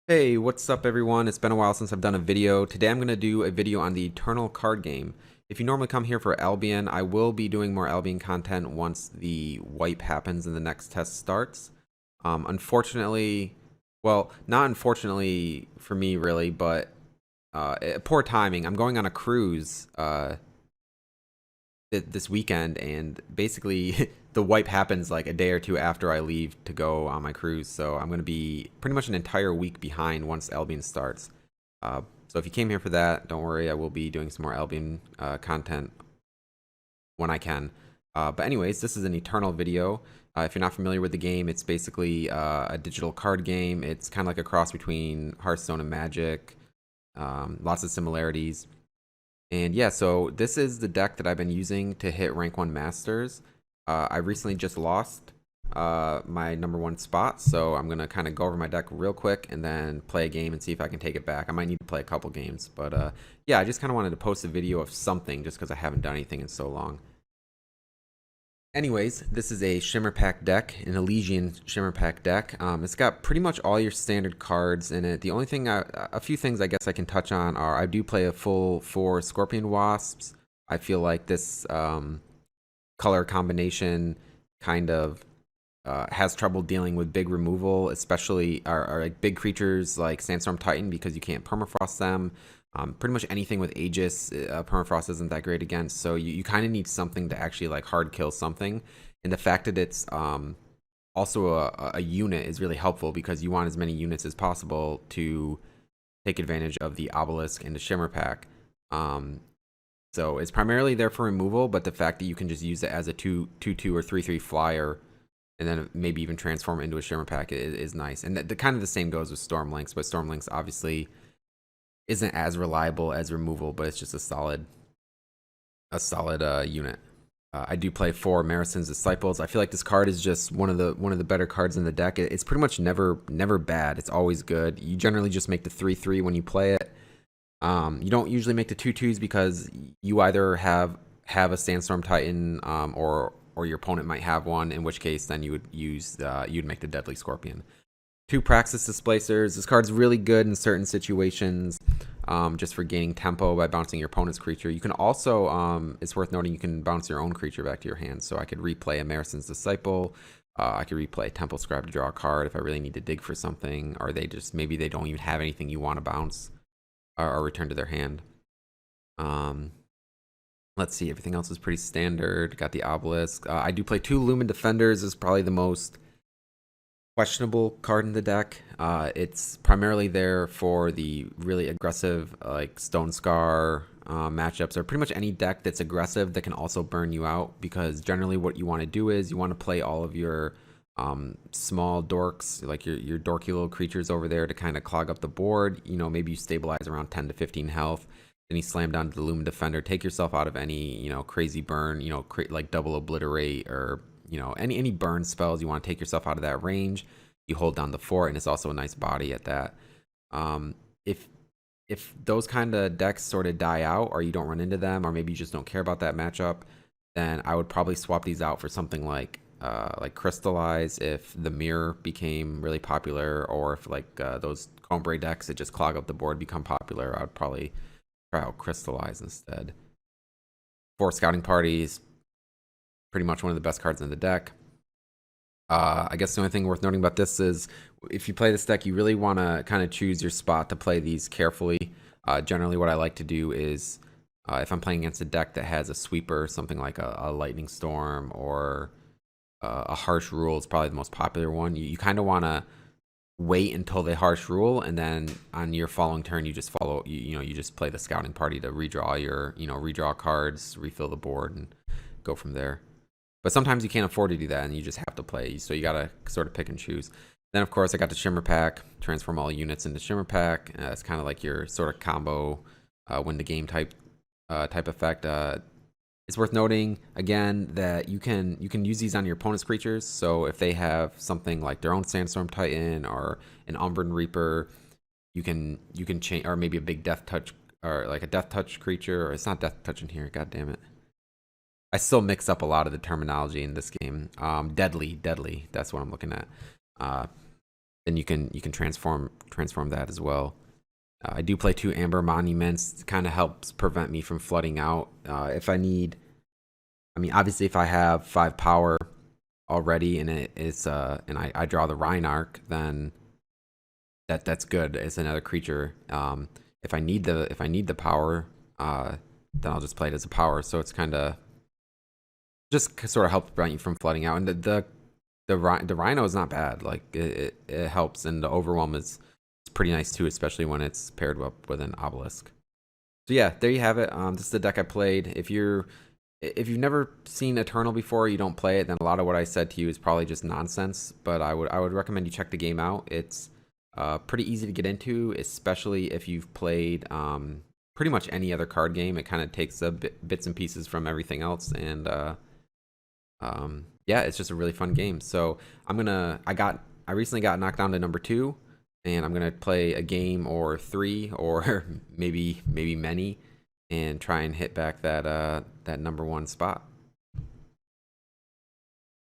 Hey, what's up everyone? It's been a while since I've done a video. Today I'm going to do a video on the Eternal card game. If you normally come here for Albion, I will be doing more Albion content once the wipe happens and the next test starts. Unfortunately, well, not unfortunately for me really, but poor timing. I'm going on a cruise this weekend, and basically the wipe happens like a day or two after I leave to go on my cruise. So I'm going to be pretty much an entire week behind once Albion starts. So if you came here for that, don't worry, I will be doing some more Albion content when I can. But anyways, this is an Eternal video. If you're not familiar with the game, it's basically a digital card game. It's kind of like a cross between Hearthstone and Magic. Lots of similarities. And yeah, so this is the deck that I've been using to hit rank 1 masters. I recently just lost my #1 spot, so I'm going to kind of go over my deck real quick and then play a game and see if I can take it back. I might need to play a couple games, but yeah, I just kind of wanted to post a video of something just because I haven't done anything in so long. Anyways, this is a Shimmerpack deck, an Elysian Shimmerpack deck. It's got pretty much all your standard cards in it. The only thing, a few things I guess I can touch on are I do play a full 4 Scorpion Wasps. I feel like this color combination kind of has trouble dealing with big removal, especially are like big creatures like Sandstorm Titan because you can't permafrost them. Pretty much anything with Aegis, permafrost isn't that great against. So you kind of need something to actually like hard kill something. And the fact that it's also a unit is really helpful because you want as many units as possible to take advantage of the Obelisk and the Shimmerpack. So it's primarily there for removal, but the fact that you can just use it as a 2/2 or 3/3 flyer and then maybe even transform it into a Shimmerpack is nice. And the kind of the same goes with Stormlinks, but Stormlinks obviously isn't as reliable as removal, but it's just a solid unit. I do play 4 Marisen's Disciples. I feel like this card is just one of the better cards in the deck. It's pretty much never bad. It's always good. You generally just make the 3/3 when you play it. You don't usually make the 2/2s because you either have a Sandstorm Titan or your opponent might have one, in which case then you would use you'd make the Deadly Scorpion. 2 Praxis Displacers. This card's really good in certain situations, just for gaining tempo by bouncing your opponent's creature. You can also, it's worth noting, you can bounce your own creature back to your hand. So I could replay a Marisen's Disciple. I could replay Temple Scribe to draw a card if I really need to dig for something, or maybe they don't even have anything you want to bounce or return to their hand. Let's see, everything else is pretty standard. Got the Obelisk. I do play 2 Lumen Defenders. This is probably the most questionable card in the deck. It's primarily there for the really aggressive like Stone Scar matchups, or pretty much any deck that's aggressive that can also burn you out, because generally what you want to do is you want to play all of your small dorks, like your dorky little creatures over there, to kind of clog up the board. You know, maybe you stabilize around 10 to 15 health, then you slam down to the Lumen Defender, take yourself out of any, you know, crazy burn, you know, like double obliterate, or you know, any burn spells. You want to take yourself out of that range. You hold down the fort, and it's also a nice body at that. If those kind of decks sort of die out, or you don't run into them, or maybe you just don't care about that matchup, then I would probably swap these out for something like Crystallize if the Mirror became really popular, or if like those Combre decks that just clog up the board become popular. I would probably try out Crystallize instead. 4 Scouting Parties, pretty much one of the best cards in the deck. I guess the only thing worth noting about this is if you play this deck, you really want to kind of choose your spot to play these carefully. Generally, what I like to do is if I'm playing against a deck that has a sweeper, something like a Lightning Storm or a Harsh Rule is probably the most popular one. You kind of want to wait until they Harsh Rule, and then on your following turn, you just follow. You just play the Scouting Party to redraw redraw cards, refill the board, and go from there. But sometimes you can't afford to do that, and you just have to play. So you gotta sort of pick and choose. Then of course I got the Shimmerpack, transform all units into Shimmerpack. It's kind of like your sort of combo win the game type effect. It's worth noting again that you can use these on your opponent's creatures. So if they have something like their own Sandstorm Titan or an Umbran Reaper, you can change, or maybe a big Death Touch, or like a Death Touch creature. Or it's not Death Touch in here. God damn it. I still mix up a lot of the terminology in this game. Deadly. That's what I'm looking at. then you can transform that as well. I do play 2 Amber Monuments. It kind of helps prevent me from flooding out. If I need, I mean, obviously, if I have 5 power already and I draw the Reinarch, then that's good. It's another creature. If I need the power, then I'll just play it as a power. So it's kind of just sort of helps prevent you from flooding out. And the Rhino is not bad. Like it helps, and the Overwhelm is pretty nice too, especially when it's paired up with an Obelisk. So yeah, there you have it. This is the deck I played. If you've never seen Eternal before, you don't play it, then a lot of what I said to you is probably just nonsense. But I would recommend you check the game out. It's pretty easy to get into, especially if you've played pretty much any other card game. It kind of takes bits and pieces from everything else, and yeah, it's just a really fun game. So I recently got knocked down to number 2, and I'm gonna play a game or 3 or maybe many, and try and hit back that number 1 spot.